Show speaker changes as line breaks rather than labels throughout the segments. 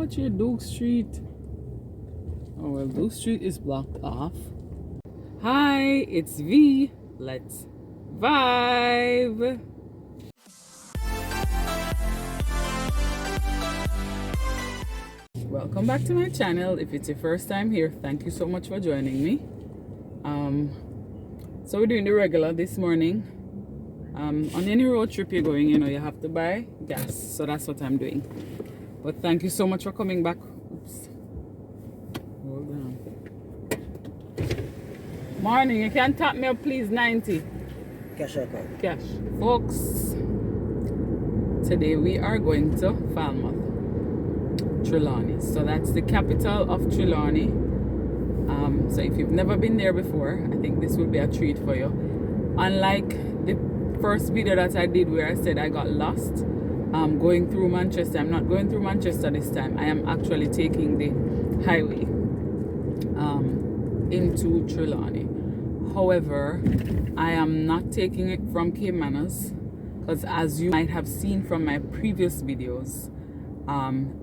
Watch your Duke Street. Oh well, Duke Street is blocked off. Hi, it's V. Let's vibe. Welcome back to my channel. If it's your first time here, thank you so much for joining me. So we're doing the regular this morning. On any road trip you're going, you know, you have to buy gas, so that's what I'm doing. But thank you so much for coming back. Oops. Hold on. Morning, you can tap me up please. 90
Cash account.
cash. Folks, today we are going to Falmouth-Trelawny. So that's the capital of Trelawny. So if you've never been there before, I think this will be a treat for you. Unlike the first video that I did where I said I got lost going through Manchester, I'm not going through Manchester this time. I am actually taking the highway into Trelawny. However, I am not taking it from Caymanas because, as you might have seen from my previous videos,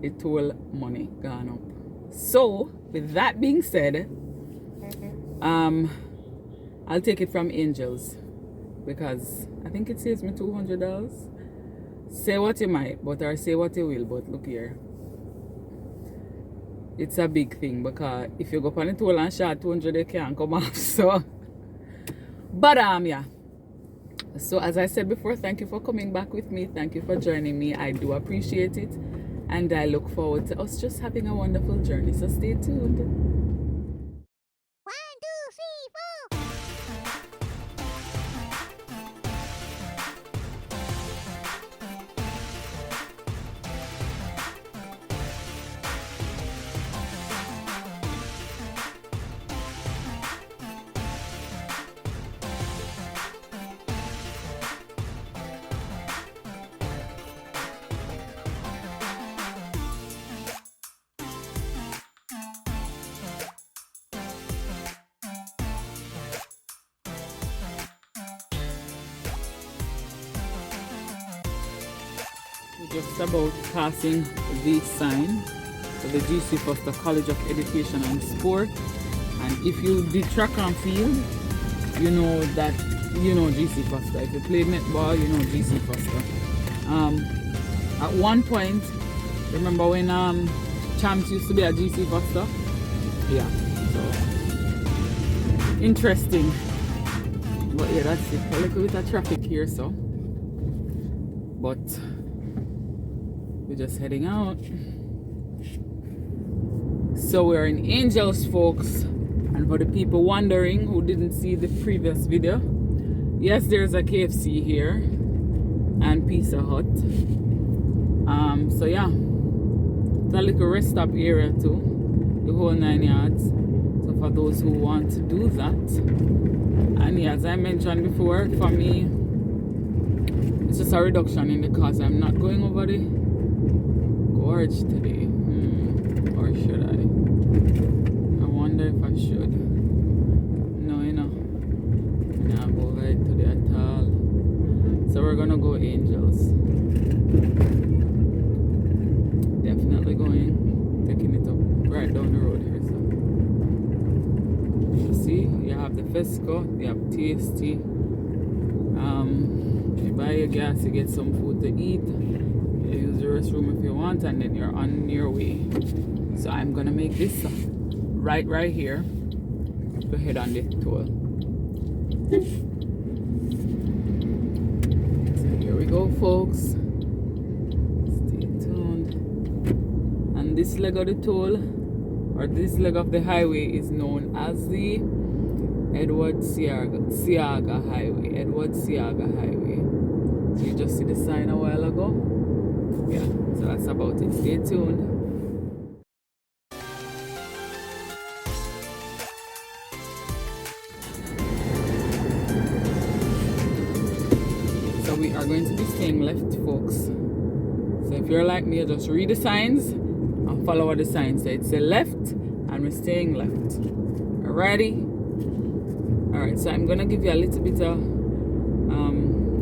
the toll money gone up. So with that being said, I'll take it from Angels because I think it saves me $200. Say what you might, but or say what you will, but look here, it's a big thing because if you go on the toll and shot 200, they can't come off. So but yeah, so as I said before, thank you for coming back with me. Thank you for joining me. I do appreciate it, and I look forward to us just having a wonderful journey. So stay tuned.
1, 2, 3, 4.
We're just about passing the sign to the GC Foster College of Education and Sport. And if you did track and field, you know that you know GC Foster. If you played netball, you know GC Foster. At one point, remember when champs used to be at GC Foster? Yeah, so interesting. But yeah, that's it. A little bit of traffic here, so. But we're just heading out. So we're in Angels, folks. And for the people wondering who didn't see the previous video, yes, there's a KFC here and Pizza Hut. So yeah, it's a little rest stop area too, the whole 9 yards. So for those who want to do that, and yeah, as I mentioned before, for me, it's just a reduction in the cost. I'm not going over the gorge today. Or should I? I wonder if I should. No, you know. I'm not go right today at all. So we're gonna go Angels. Definitely going, taking it up right down the road here. So you see, you have the Fesco, you have Tasty. You buy your gas, you get some food to eat, you use the restroom if you want, and then you're on your way. So I'm gonna make this right here to head on the tour. So here we go, folks. Stay tuned. And this leg of the toll, or this leg of the highway, is known as the Edward Seaga Highway. Edward Seaga Highway. So you just see the sign a while ago. Yeah, so that's about it. Stay tuned. So we are going to be staying left, folks. So if you're like me, just read the signs and follow what the sign says. It's a left and we're staying left. Alrighty? Alright, so I'm gonna give you a little bit of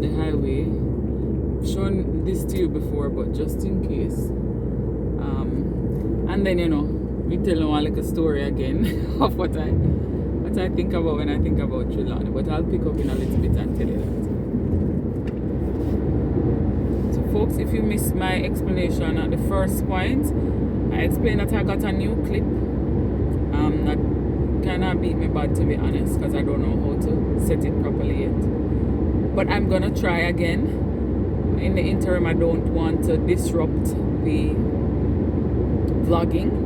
the highway. I've shown this to you before, but just in case. And then, you know, we tell them a little story again of what I think about when I think about Trelawny. But I'll pick up in a little bit and tell you that. So folks, if you missed my explanation at the first point, I explained that I got a new clip that kind of beat me bad, to be honest, because I don't know how to set it properly yet. But I'm gonna try again. In the interim, I don't want to disrupt the vlogging.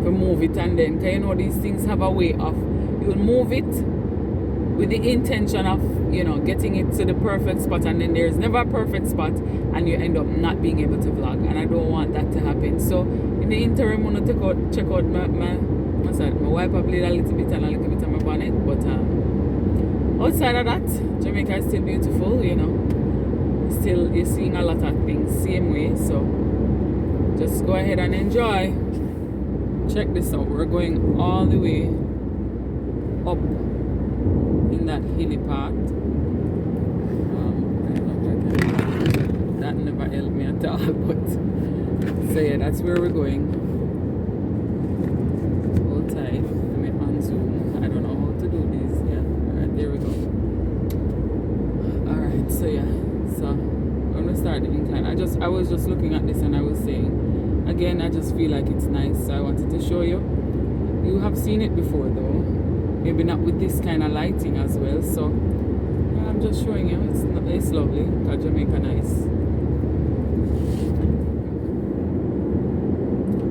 To move it and then, because you know these things have a way of, you'll move it with the intention of, you know, getting it to the perfect spot, and then there's never a perfect spot and you end up not being able to vlog, and I don't want that to happen. So in the interim, I'm gonna check out my wiper blade a little bit and a little bit of my bonnet. But outside of that, Jamaica is still beautiful, you know. Still, you're seeing a lot of things same way, so just go ahead and enjoy. Check this out, we're going all the way up in that hilly part. That never helped me at all, but so yeah, that's where we're going. Hold tight, let me unzoom. I don't know how to do this. Yeah, alright, there we go. Alright, so yeah, so I'm gonna start the incline. I was just looking at this and I was saying, again, I just feel like it's nice, so I wanted to show you. You have seen it before though, maybe not with this kind of lighting as well, so yeah, I'm just showing you. It's lovely. Got Jamaica nice.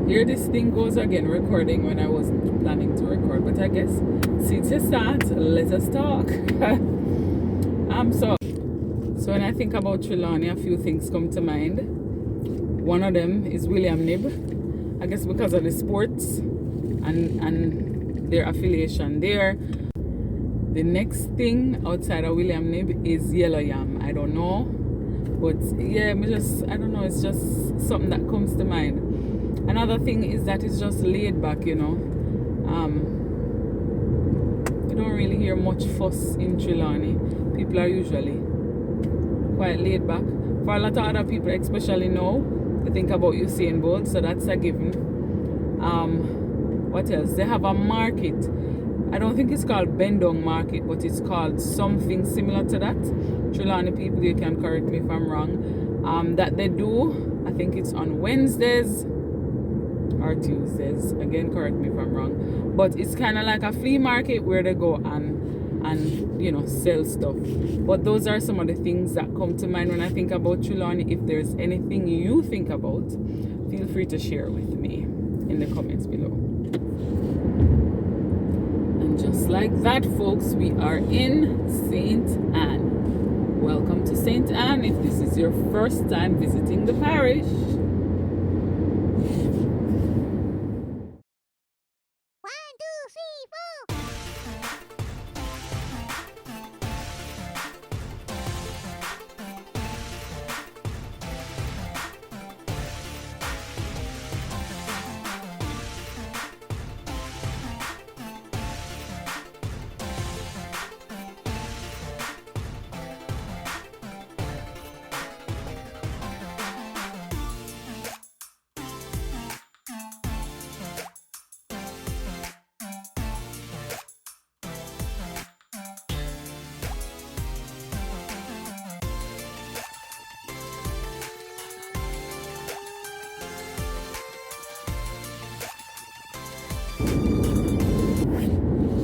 Here this thing goes again, recording when I wasn't planning to record, but I guess since you start, let us talk. So when I think about Trelawny, a few things come to mind. One of them is William Nib, I guess because of the sports and their affiliation there. The next thing outside of William Nib is Yellow Yam. I don't know, but yeah, I don't know, it's just something that comes to mind. Another thing is that it's just laid back, you know. You don't really hear much fuss in Trelawny. People are usually quite laid back. For a lot of other people, especially now, they think about Usain Bolt, so that's a given. What else? They have a market. I don't think it's called Bendong Market, but it's called something similar to that. Trelawny people, you can correct me if I'm wrong. That they do, I think it's on Wednesdays or Tuesdays. Again, correct me if I'm wrong. But it's kind of like a flea market where they go and you know, sell stuff. But those are some of the things that come to mind when I think about Trelawny. If there's anything you think about, feel free to share with me in the comments below. And just like that, folks, we are in St. Anne. Welcome to St. Anne if this is your first time visiting the parish.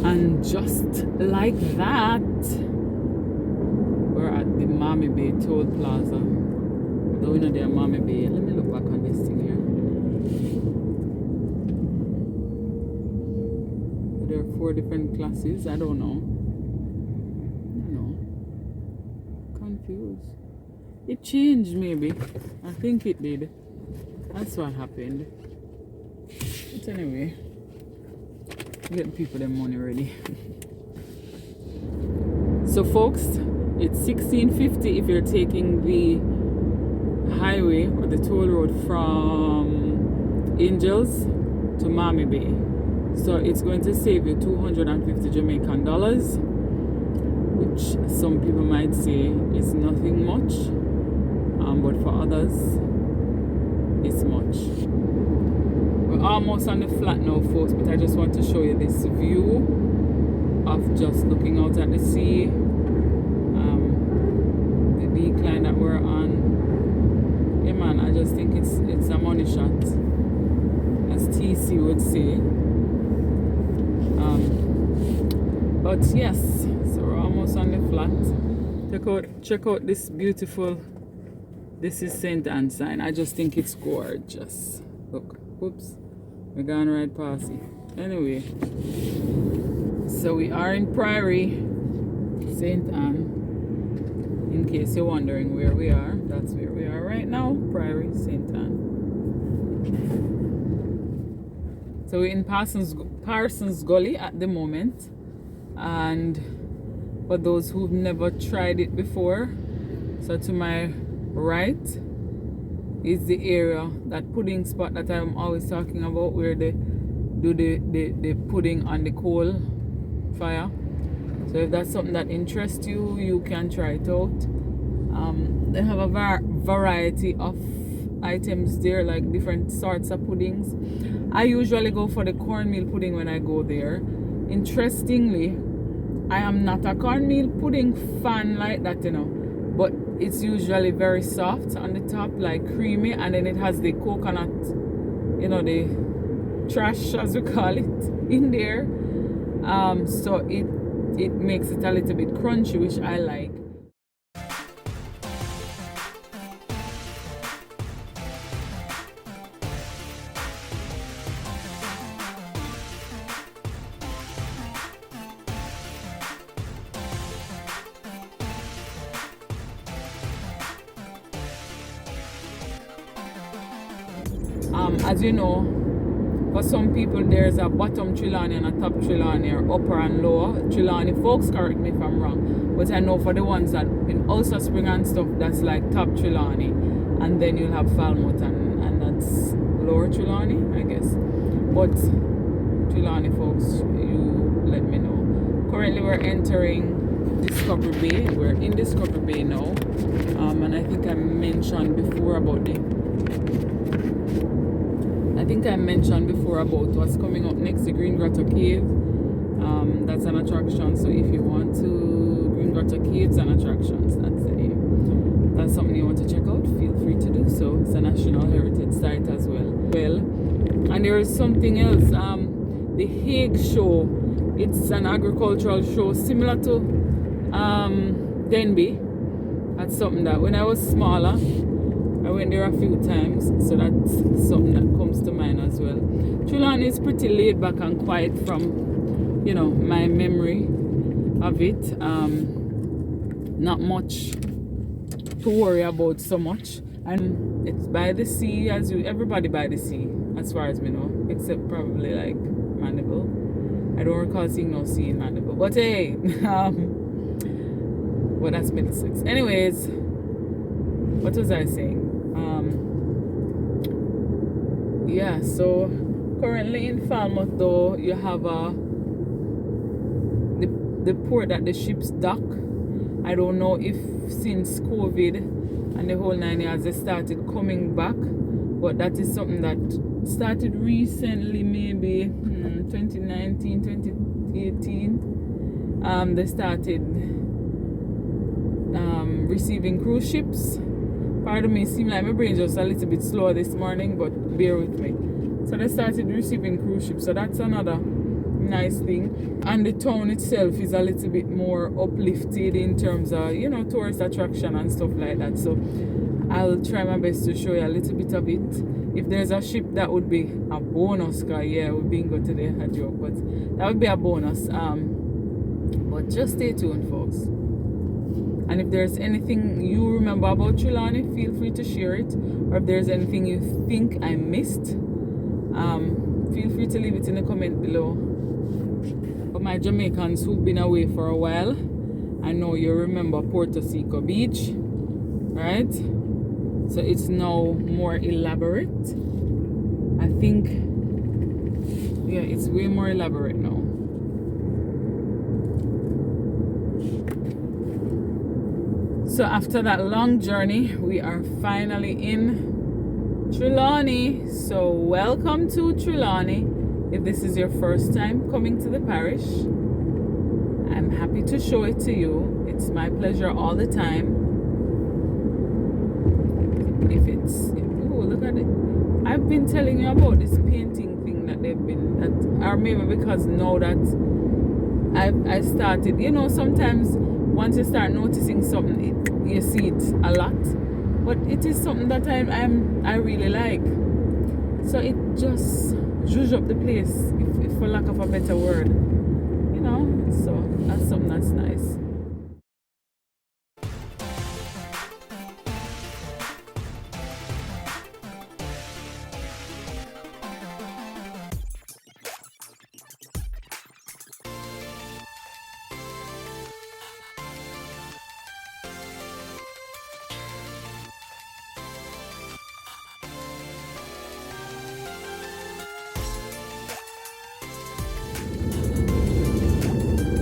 And just like that, we're at the Mammy Bay Toll Plaza. Though we know they're Mammy Bay. Let me look back on this thing here. There are 4 different classes. I don't know. Confused. It changed maybe. I think it did. That's what happened. But anyway, getting people their money ready. So folks, it's $16.50 if you're taking the highway or the toll road from Angels to Mammy Bay. So it's going to save you 250 Jamaican dollars, which some people might say is nothing much, but for others it's much. We're almost on the flat now, folks, but I just want to show you this view of just looking out at the sea, the decline that we're on. Yeah, man, I just think it's a money shot, as TC would say. But yes, so we're almost on the flat. Check out this beautiful. This is St. Anne sign. I just think it's gorgeous. Look, whoops, we're going right past it. Anyway, so we are in Priory, St. Anne. In case you're wondering where we are, that's where we are right now, Priory, St. Anne. So we're in Parsons Gully at the moment, and for those who've never tried it before, so to my right is the area, that pudding spot that I'm always talking about, where they do the pudding on the coal fire. So if that's something that interests you, you can try it out. They have a variety of items there, like different sorts of puddings. I usually go for the cornmeal pudding when I go there. Interestingly, I am not a cornmeal pudding fan like that, you know, but it's usually very soft on the top, like creamy, and then it has the coconut, you know, the trash as we call it, in there. So it makes it a little bit crunchy, which I like. As you know, for some people there's a bottom Trelawny and a top Trelawny, or upper and lower Trelawny. Folks, correct me if I'm wrong, but I know for the ones that in Ulster Spring and stuff, that's like top Trelawny, and then you'll have Falmouth and that's lower Trelawny, I guess. But Trelawny, folks, you let me know. Currently we're entering Discovery Bay. We're in Discovery Bay now, and I think I mentioned before about what's coming up next, the Green Grotto Cave. That's an attraction, so if you want to, Green Grotto Caves and Attractions, that's the name. That's something you want to check out, feel free to do so. It's a National Heritage Site as well. And there is something else, the Hague Show. It's an agricultural show similar to Denby. That's something that when I was smaller, I went there a few times, so that's something that comes to mind as well. Trelawny is pretty laid back and quiet from, you know, my memory of it. Not much to worry about so much, and it's by the sea, everybody by the sea, as far as we know, except probably like Mandeville. I don't recall seeing no sea in Mandeville, but hey, well, that's Middlesex. Anyways, what was I saying? Yeah, so currently in Falmouth though, you have the port that the ships dock. I don't know if since COVID and the whole 9 years they started coming back, but that is something that started recently, maybe 2019, 2018. They started receiving cruise ships. Pardon me, it seemed like my brain just a little bit slow this morning, but bear with me. So they started receiving cruise ships, so that's another nice thing. And the town itself is a little bit more uplifted in terms of, you know, tourist attraction and stuff like that. So I'll try my best to show you a little bit of it. If there's a ship, that would be a bonus, cause yeah, we've been go today, a joke, but that would be a bonus. But just stay tuned, folks. And if there's anything you remember about Trelawny, feel free to share it. Or if there's anything you think I missed, feel free to leave it in the comment below. For my Jamaicans who've been away for a while, I know you remember Puerto Rico Beach, right? So it's now more elaborate. I think, yeah, it's way more elaborate now. So after that long journey, we are finally in Trelawny. So welcome to Trelawny. If this is your first time coming to the parish, I'm happy to show it to you. It's my pleasure all the time. Oh, look at it. I've been telling you about this painting thing that they've been, that I remember, because now that I started, you know, sometimes once you start noticing something, you see it a lot, but it is something that I really like. So it just zhuzh up the place, if for lack of a better word, you know. So that's something that's nice.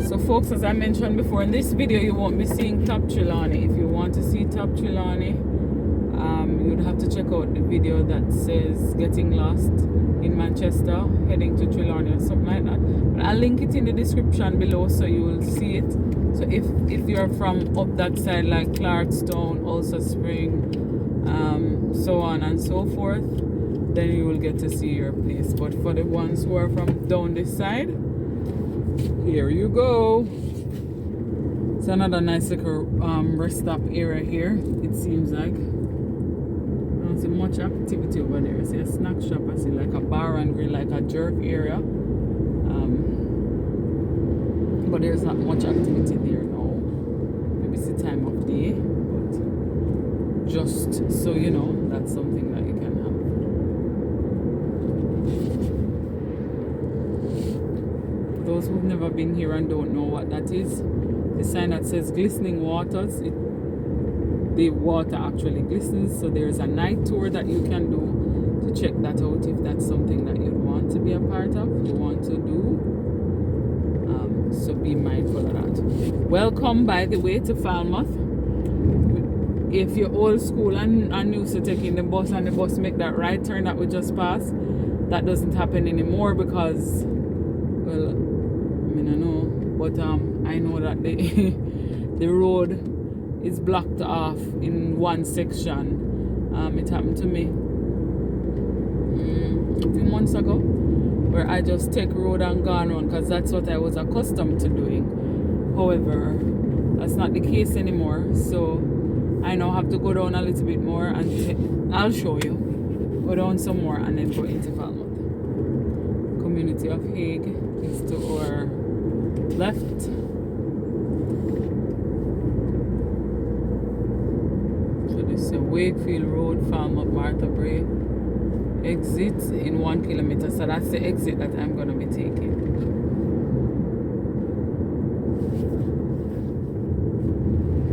So folks, as I mentioned before, in this video you won't be seeing Top Trelawny. If you want to see Top Trelawny, you'd have to check out the video that says Getting Lost in Manchester, heading to Trelawny or something like that. But I'll link it in the description below so you will see it. So if you're from up that side, like Clarkstown, Ulster Spring, so on and so forth, then you will get to see your place. But for the ones who are from down this side, here you go. It's another nice little rest stop area here, it seems like. I don't see much activity over there. I see a snack shop, I see like a bar and grill, like a jerk area. But there's not much activity there now. Maybe it's the time of day, but just so you know, that's something that you can have. Those who've never been here and don't know what that is, the sign that says glistening waters, the water actually glistens. So there's a night tour that you can do to check that out if that's something that you want to be a part of, you want to do. So be mindful of that. Welcome, by the way, to Falmouth. If you're old school and used to taking the bus and the bus make that right turn that we just passed, that doesn't happen anymore because, well, I mean, I know, but I know that the the road is blocked off in one section. It happened to me a few months ago, where I just take road and gone on because that's what I was accustomed to doing. However, that's not the case anymore. So I now have to go down a little bit more, and I'll show you. Go down some more and then go into Falmouth. Community of Hague is to our left. So this is Wakefield Road, Falmouth, Martha Bray. Exit in 1 kilometer. So that's the exit that I'm going to be taking.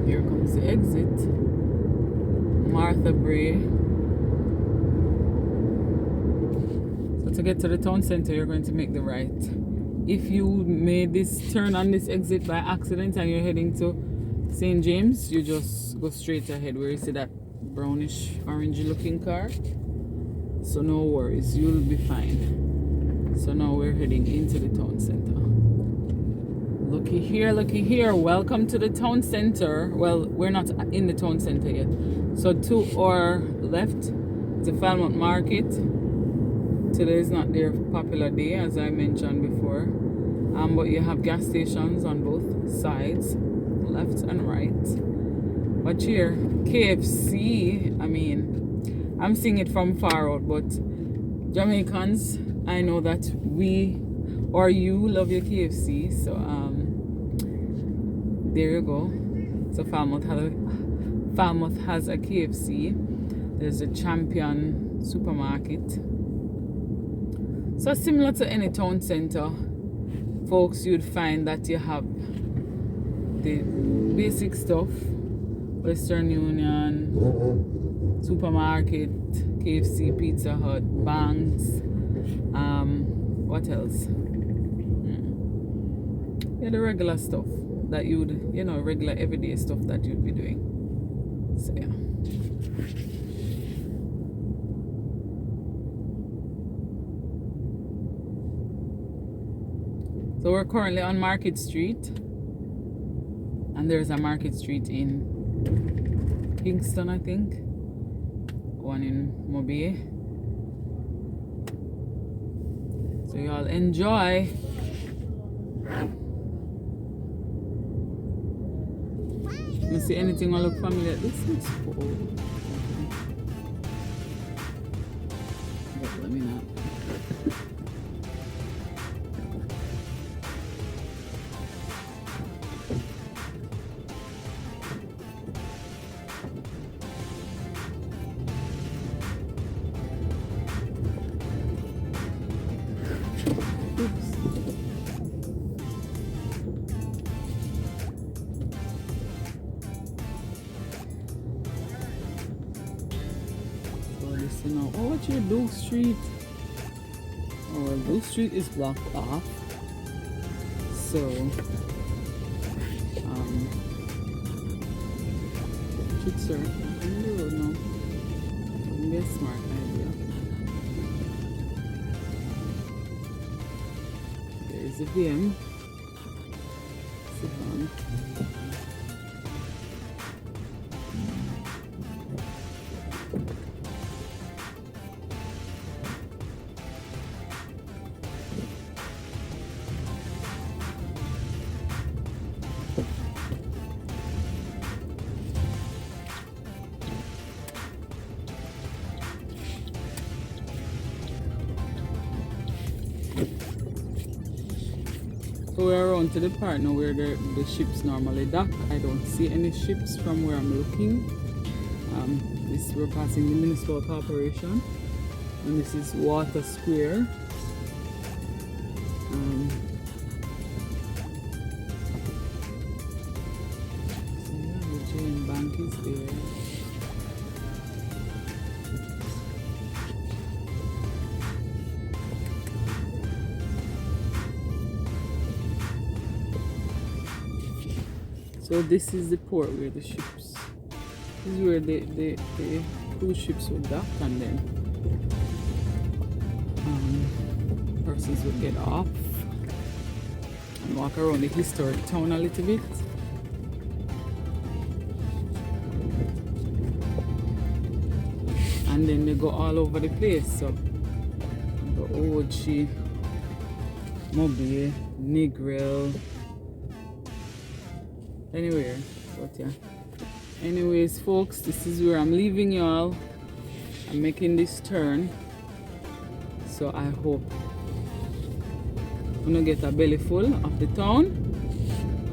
Here comes the exit. Martha Bray. So to get to the town center, you're going to make the right. If you made this turn on this exit by accident and you're heading to St. James, you just go straight ahead where you see that brownish orangey looking car. So no worries, you'll be fine. So now we're heading into the town center. Looky here, welcome to the town center. Well, we're not in the town center yet. So to our left, the Falmouth Market. Today is not their popular day, as I mentioned before. But you have gas stations on both sides, left and right. But here, KFC, I mean, I'm seeing it from far out, but Jamaicans, I know that we or you love your KFC. So there you go. So Falmouth has a KFC. There's a Champion supermarket. So similar to any town center, folks, you'd find that you have the basic stuff: Western Union, supermarket, KFC, Pizza Hut, banks, what else? Yeah, the regular stuff that you'd, regular everyday stuff that you'd be doing. So yeah. So we're currently on Market Street, and there's a Market Street in Kingston, I think, one in Mobile. So y'all enjoy. You see anything that look familiar? This looks cool. But let me not. Oops. You know, oh, what's your Duke Street? Oh, well, Duke Street is blocked off. So, should sir, on the road now. Wouldn't be a smart idea. There's a VM. Sit down. So we're around to the part now where the ships normally dock. I don't see any ships from where I'm looking. We're passing the municipal corporation, and this is Water Square. So yeah, the Jane Bank is there. So this is the port where the ships, this is where the cruise ships would dock, and then persons would get off and walk around the historic town a little bit. And then they go all over the place. So the Ochi, Mobile, Negril, anywhere, but yeah. Anyways, folks, this is where I'm leaving y'all. I'm making this turn, so I hope I'm gonna get a belly full of the town,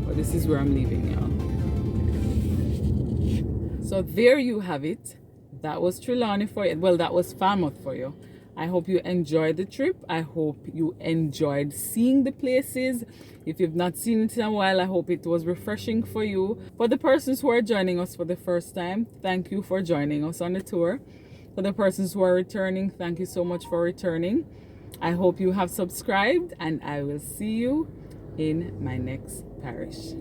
but this is where I'm leaving y'all. So there you have it. That was Trelawny for you. Well, that was Falmouth for you. I hope you enjoyed the trip. I hope you enjoyed seeing the places. If you've not seen it in a while, I hope it was refreshing for you. For the persons who are joining us for the first time, thank you for joining us on the tour. For the persons who are returning, thank you so much for returning. I hope you have subscribed, and I will see you in my next parish.